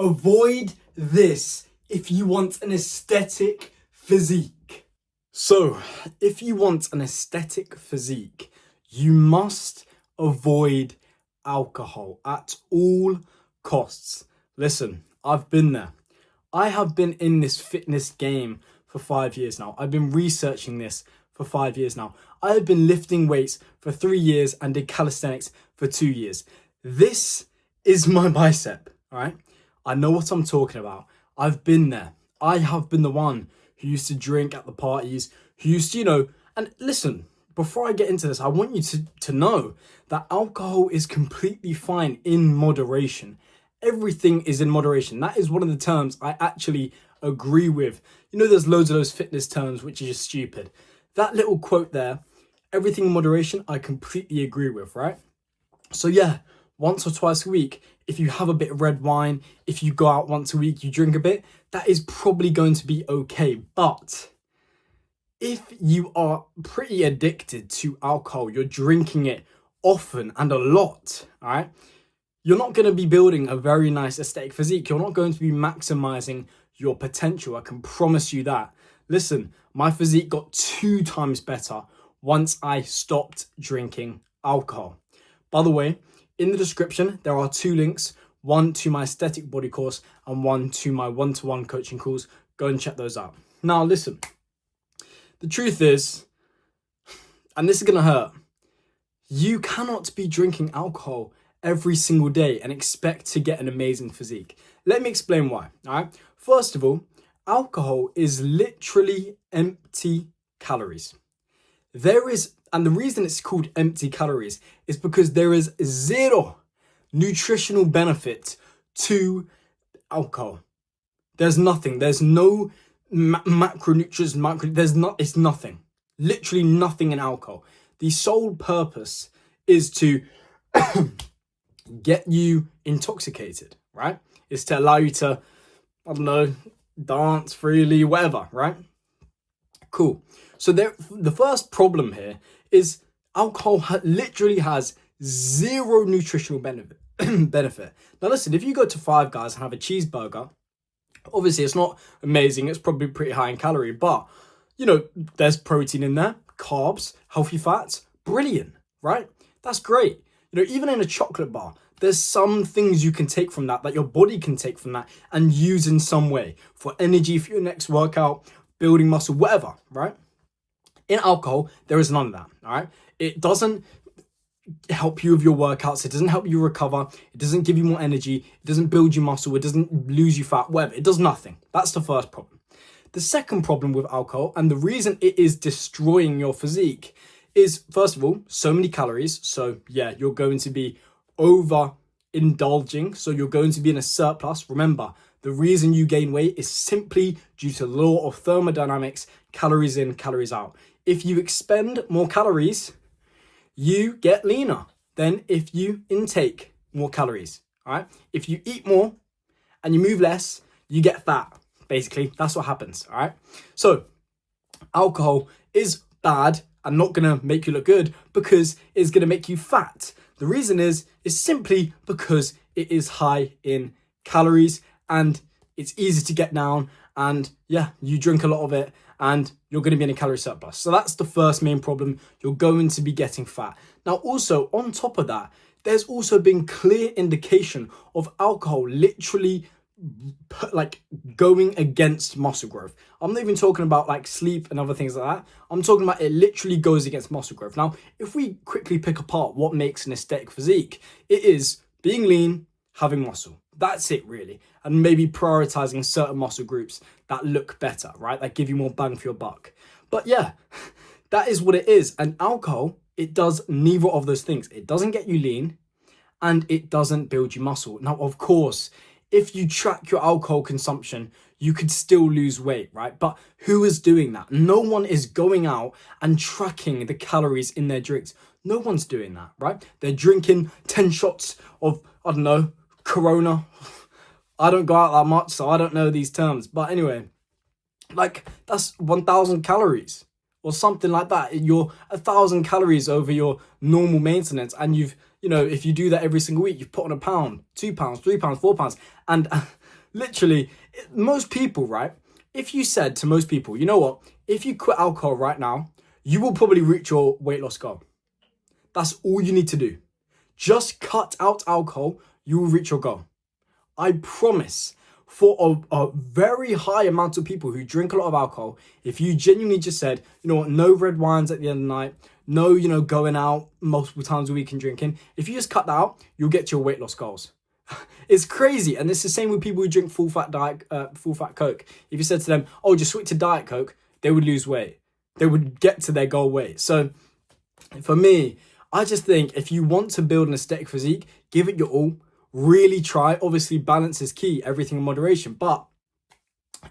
Avoid this if you want an aesthetic physique. So, if you want an aesthetic physique, you must avoid alcohol at all costs. Listen, I've been there. I have been in this fitness game for 5 years now. I've been researching this for 5 years now. I have been lifting weights for 3 years and did calisthenics for 2 years. This is my bicep, all right? I know what I'm talking about. I've been there. I have been the one who used to drink at the parties, who used to, and listen, before I get into this, I want you to know that alcohol is completely fine in moderation. Everything is in moderation. That is one of the terms I actually agree with. There's loads of those fitness terms which are just stupid. That little quote there, everything in moderation, I completely agree with, right? So yeah, once or twice a week, if you have a bit of red wine, if you go out once a week, you drink a bit, that is probably going to be okay. But if you are pretty addicted to alcohol, you're drinking it often and a lot, all right? You're not going to be building a very nice aesthetic physique. You're not going to be maximizing your potential. I can promise you that. Listen, my physique got 2 times better once I stopped drinking alcohol. By the way, in the description, there are 2 links, one to my aesthetic body course and one to my one-to-one coaching calls. Go and check those out. Now, listen, the truth is, and this is going to hurt, you cannot be drinking alcohol every single day and expect to get an amazing physique. Let me explain why, all right? First of all, alcohol is literally empty calories. And the reason it's called empty calories is because there is 0 nutritional benefit to alcohol. There's nothing. There's no macronutrients, it's nothing. Literally nothing in alcohol. The sole purpose is to get you intoxicated, right? It's to allow you to, dance freely, whatever, right? Cool. So the first problem here is alcohol literally has 0 nutritional benefit. Now listen, if you go to Five Guys and have a cheeseburger, obviously it's not amazing. It's probably pretty high in calorie, but there's protein in there, carbs, healthy fats, brilliant, right? That's great. Even in a chocolate bar, there's some things you can take from that your body can take from that and use in some way for energy, for your next workout, building muscle, whatever, right? In alcohol, there is none of that, all right? It doesn't help you with your workouts. It doesn't help you recover. It doesn't give you more energy. It doesn't build you muscle. It doesn't lose you fat, whatever. It does nothing. That's the first problem. The second problem with alcohol, and the reason it is destroying your physique, is, first of all, so many calories. So yeah, you're going to be overindulging. So you're going to be in a surplus. Remember, the reason you gain weight is simply due to the law of thermodynamics, calories in, calories out. If you expend more calories, you get leaner than if you intake more calories, all right? If you eat more and you move less, you get fat. Basically, that's what happens, all right? So alcohol is bad and not going to make you look good because it's going to make you fat. The reason is simply because it is high in calories and it's easy to get down, and yeah, you drink a lot of it and you're going to be in a calorie surplus. So that's the first main problem. You're going to be getting fat. Now, also on top of that, there's also been clear indication of alcohol literally going against muscle growth. I'm not even talking about sleep and other things like that. I'm talking about it literally goes against muscle growth. Now, if we quickly pick apart what makes an aesthetic physique, it is being lean, having muscle. That's it really. And maybe prioritizing certain muscle groups that look better, right? That give you more bang for your buck. But yeah, that is what it is. And alcohol, it does neither of those things. It doesn't get you lean and it doesn't build you muscle. Now, of course, if you track your alcohol consumption, you could still lose weight, right? But who is doing that? No one is going out and tracking the calories in their drinks. No one's doing that, right? They're drinking 10 shots of, Corona. I don't go out that much, so I don't know these terms. But anyway, that's 1,000 calories or something like that. You're 1,000 calories over your normal maintenance. And if you do that every single week, you've put on 1 pound, 2 pounds, 3 pounds, 4 pounds. And Literally, most people, right? If you said to most people, you know what? If you quit alcohol right now, you will probably reach your weight loss goal. That's all you need to do. Just cut out alcohol, you will reach your goal. I promise. For a very high amount of people who drink a lot of alcohol, if you genuinely just said, you know what, no red wines at the end of the night, no, going out multiple times a week and drinking, if you just cut that out, you'll get to your weight loss goals. It's crazy. And it's the same with people who drink full fat Coke. If you said to them, oh, just switch to Diet Coke, they would lose weight. They would get to their goal weight. So for me, I just think if you want to build an aesthetic physique, give it your all. Really try. Obviously, balance is key, everything in moderation, but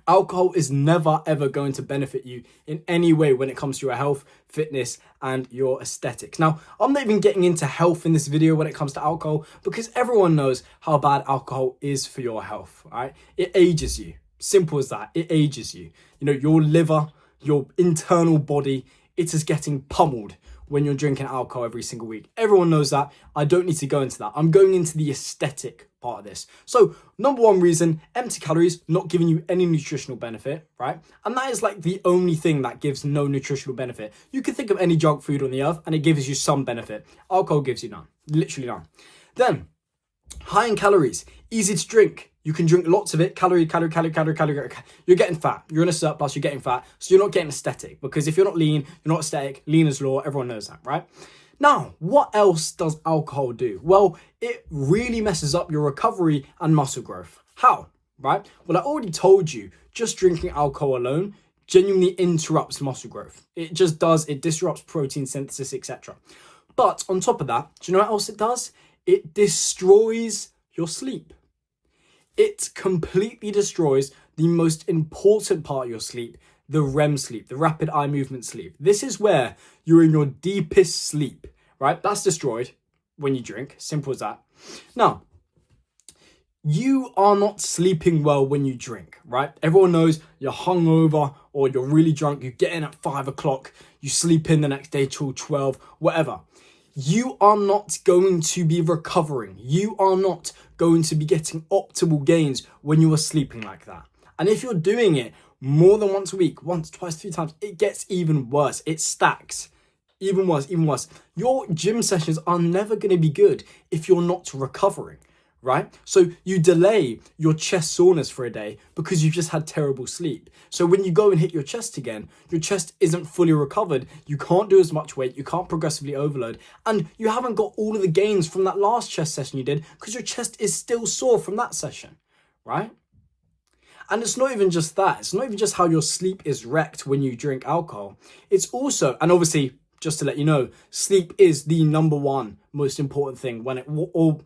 alcohol is never ever going to benefit you in any way when it comes to your health, fitness, and your aesthetics. Now, I'm not even getting into health in this video when it comes to alcohol because everyone knows how bad alcohol is for your health, right? It ages you. Simple as that. It ages you. Your liver, your internal body, it is getting pummeled when you're drinking alcohol every single week. Everyone knows that. I don't need to go into that. I'm going into the aesthetic part of this. So number one reason, empty calories, not giving you any nutritional benefit, right? And that is like the only thing that gives no nutritional benefit. You can think of any junk food on the earth and it gives you some benefit. Alcohol gives you none, literally none. Then high in calories, easy to drink. You can drink lots of it, calorie. You're getting fat. You're in a surplus, you're getting fat. So you're not getting aesthetic because if you're not lean, you're not aesthetic. Lean is law. Everyone knows that, right? Now, what else does alcohol do? Well, it really messes up your recovery and muscle growth. How, right? Well, I already told you, just drinking alcohol alone genuinely interrupts muscle growth. It just does. It disrupts protein synthesis, etc. But on top of that, do you know what else it does? It destroys your sleep. It completely destroys the most important part of your sleep, the REM sleep, the rapid eye movement sleep. This is where you're in your deepest sleep, right? That's destroyed when you drink. Simple as that. Now, you are not sleeping well when you drink, right? Everyone knows you're hungover or you're really drunk. You get in at 5 o'clock, you sleep in the next day till 12, whatever. You are not going to be recovering. You are not going to be getting optimal gains when you are sleeping like that. And if you're doing it more than once a week, once, twice, 3 times, it gets even worse. It stacks. Even worse. Your gym sessions are never going to be good if you're not recovering, right? So you delay your chest soreness for a day because you've just had terrible sleep. So when you go and hit your chest again, your chest isn't fully recovered. You can't do as much weight. You can't progressively overload. And you haven't got all of the gains from that last chest session you did because your chest is still sore from that session, right? And it's not even just that. It's not even just how your sleep is wrecked when you drink alcohol. It's also, and obviously, just to let you know, sleep is the number one most important thing or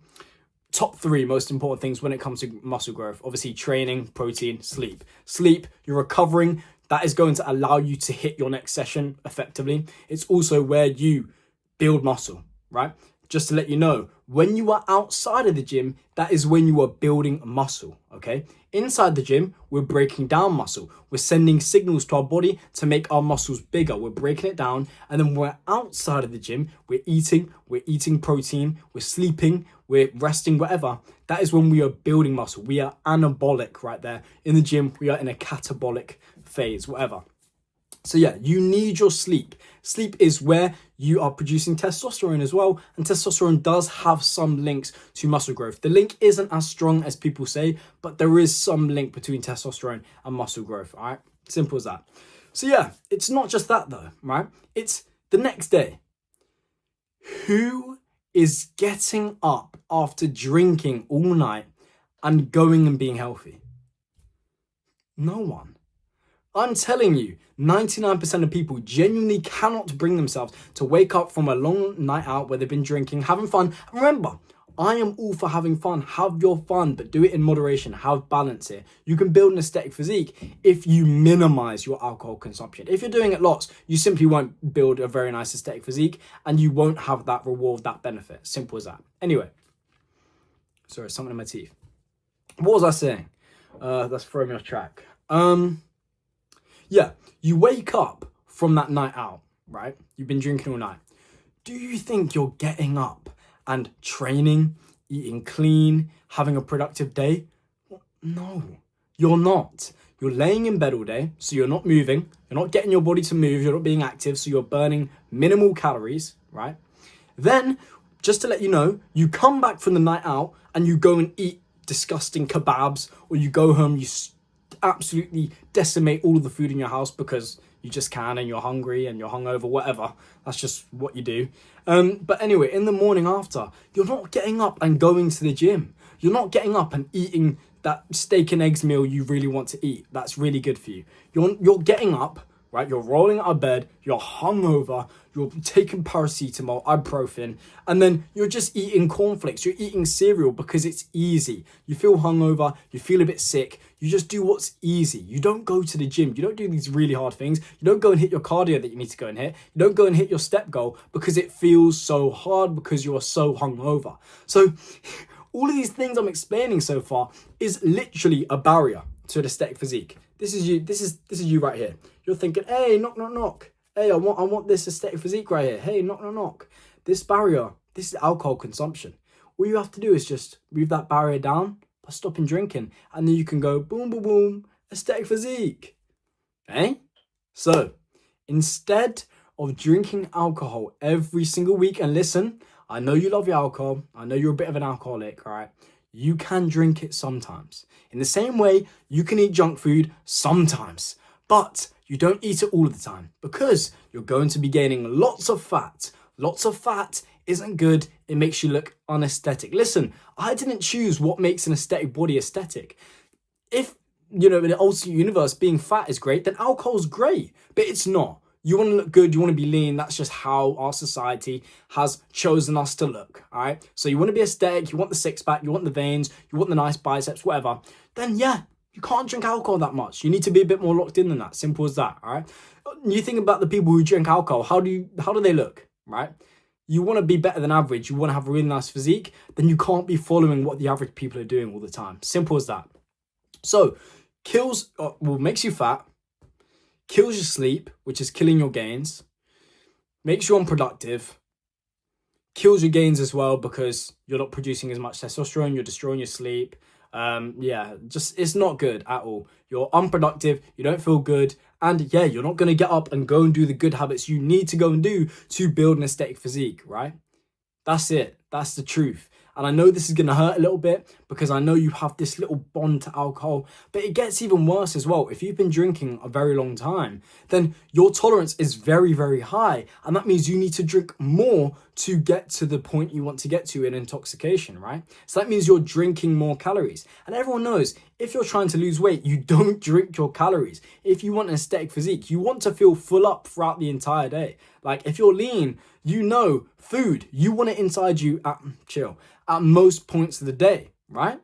top 3 most important things when it comes to muscle growth. Obviously, training, protein, sleep. Sleep, you're recovering. That is going to allow you to hit your next session effectively. It's also where you build muscle, right? Just to let you know, when you are outside of the gym, that is when you are building muscle, okay? Inside the gym, we're breaking down muscle. We're sending signals to our body to make our muscles bigger. We're breaking it down. And then when we're outside of the gym, we're eating protein, we're sleeping, we're resting, whatever. That is when we are building muscle. We are anabolic right there. In the gym, we are in a catabolic phase, whatever. So yeah, you need your sleep. Sleep is where you are producing testosterone as well. And testosterone does have some links to muscle growth. The link isn't as strong as people say, but there is some link between testosterone and muscle growth, all right? Simple as that. So yeah, it's not just that though, right? It's the next day. Who is getting up after drinking all night and going and being healthy? No one. I'm telling you, 99% of people genuinely cannot bring themselves to wake up from a long night out where they've been drinking, having fun. And remember, I am all for having fun. Have your fun, but do it in moderation. Have balance here. You can build an aesthetic physique if you minimize your alcohol consumption. If you're doing it lots, you simply won't build a very nice aesthetic physique and you won't have that reward, that benefit. Simple as that. Anyway, sorry, something in my teeth. What was I saying? That's throwing me off track. Yeah, you wake up from that night out, right? You've been drinking all night. Do you think you're getting up and training, eating clean, having a productive day? No, you're not. You're laying in bed all day, so you're not moving. You're not getting your body to move. You're not being active, so you're burning minimal calories, right? Then, just to let you know, you come back from the night out and you go and eat disgusting kebabs, or you go home, you absolutely decimate all of the food in your house because you just can and you're hungry and you're hungover, whatever. That's just what you do. But anyway, in the morning after, you're not getting up and going to the gym. You're not getting up and eating that steak and eggs meal you really want to eat. That's really good for you. You're getting up, right? You're rolling out of bed, you're hungover, you're taking paracetamol, ibuprofen, and then you're just eating cornflakes. You're eating cereal because it's easy. You feel hungover, you feel a bit sick. You just do what's easy. You don't go to the gym. You don't do these really hard things. You don't go and hit your cardio that you need to go and hit. You don't go and hit your step goal because it feels so hard because you are so hungover. So all of these things I'm explaining so far is literally a barrier to an aesthetic physique. This is you. This is you right here. You're thinking, hey, knock, knock, knock. Hey, I want this aesthetic physique right here. Hey, knock, knock, knock. This barrier, this is alcohol consumption. All you have to do is just move that barrier down by stopping drinking, and then you can go boom, boom, boom, aesthetic physique. Eh? So, instead of drinking alcohol every single week, and listen, I know you love your alcohol. I know you're a bit of an alcoholic, all right? You can drink it sometimes. In the same way, you can eat junk food sometimes, but you don't eat it all of the time because you're going to be gaining lots of fat. Lots of fat isn't good. It makes you look unaesthetic. Listen, I didn't choose what makes an aesthetic body aesthetic. If, in the ultimate universe, being fat is great, then alcohol's great, but it's not. You want to look good, you want to be lean. That's just how our society has chosen us to look, all right? So you want to be aesthetic, you want the six-pack, you want the veins, you want the nice biceps, whatever. Then yeah, you can't drink alcohol that much. You need to be a bit more locked in than that. Simple as that, all right? You think about the people who drink alcohol, how do they look, right? You want to be better than average, you want to have a really nice physique, then you can't be following what the average people are doing all the time. Simple as that. So, makes you fat, kills your sleep, which is killing your gains, makes you unproductive, kills your gains as well because you're not producing as much testosterone, you're destroying your sleep. It's not good at all. You're unproductive, you don't feel good, and yeah, you're not going to get up and go and do the good habits you need to go and do to build an aesthetic physique, right? That's it. That's the truth. And I know this is going to hurt a little bit because I know you have this little bond to alcohol, but it gets even worse as well. If you've been drinking a very long time, then your tolerance is very, very high. And that means you need to drink more to get to the point you want to get to in intoxication, right? So that means you're drinking more calories. And everyone knows if you're trying to lose weight, you don't drink your calories. If you want an aesthetic physique, you want to feel full up throughout the entire day. Like if you're lean, food, you want it inside you at most points of the day, right?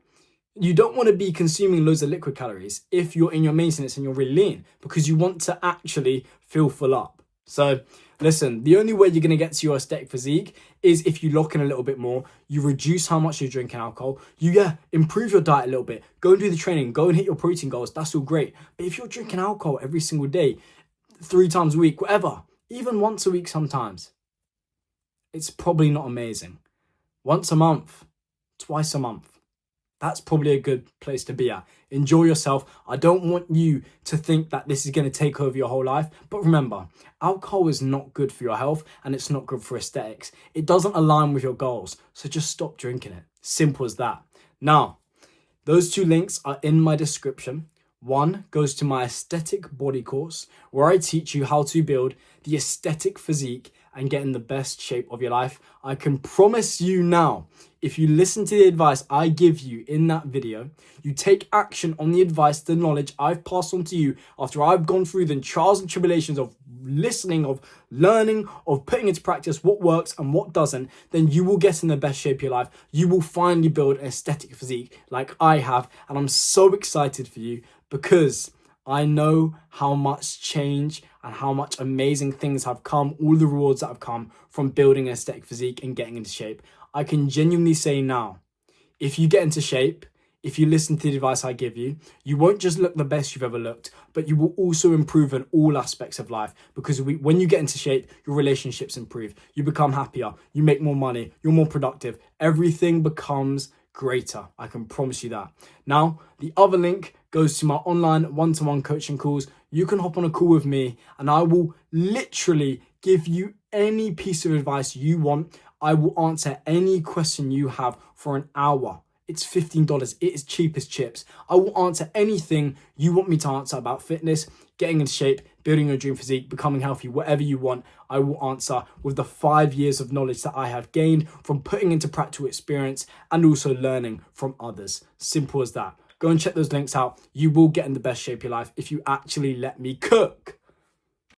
You don't want to be consuming loads of liquid calories if you're in your maintenance and you're really lean because you want to actually feel full up. So listen, the only way you're going to get to your aesthetic physique is if you lock in a little bit more, you reduce how much you're drinking alcohol, you improve your diet a little bit, go and do the training, go and hit your protein goals, that's all great. But if you're drinking alcohol every single day, 3 times a week, whatever, even once a week sometimes, it's probably not amazing. Once a month, twice a month, that's probably a good place to be at. Enjoy yourself. I don't want you to think that this is going to take over your whole life. But remember, alcohol is not good for your health and it's not good for aesthetics. It doesn't align with your goals. So just stop drinking it. Simple as that. Now, those 2 links are in my description. One goes to my aesthetic body course where I teach you how to build the aesthetic physique and get in the best shape of your life. I can promise you now, if you listen to the advice I give you in that video, you take action on the advice, the knowledge I've passed on to you after I've gone through the trials and tribulations of listening, of learning, of putting into practice what works and what doesn't, then you will get in the best shape of your life. You will finally build an aesthetic physique like I have. And I'm so excited for you because I know how much change and how much amazing things have come, all the rewards that have come from building an aesthetic physique and getting into shape. I can genuinely say now, if you get into shape, if you listen to the advice I give you, you won't just look the best you've ever looked, but you will also improve in all aspects of life because when you get into shape, your relationships improve. You become happier, you make more money, you're more productive. Everything becomes greater. I can promise you that. Now, the other link goes to my online one-to-one coaching calls. You can hop on a call with me and I will literally give you any piece of advice you want. I will answer any question you have for an hour. It's $15. It is cheap as chips. I will answer anything you want me to answer about fitness, getting in shape, building your dream physique, becoming healthy, whatever you want. I will answer with the 5 years of knowledge that I have gained from putting into practical experience and also learning from others. Simple as that. Go and check those links out. You will get in the best shape of your life if you actually let me cook.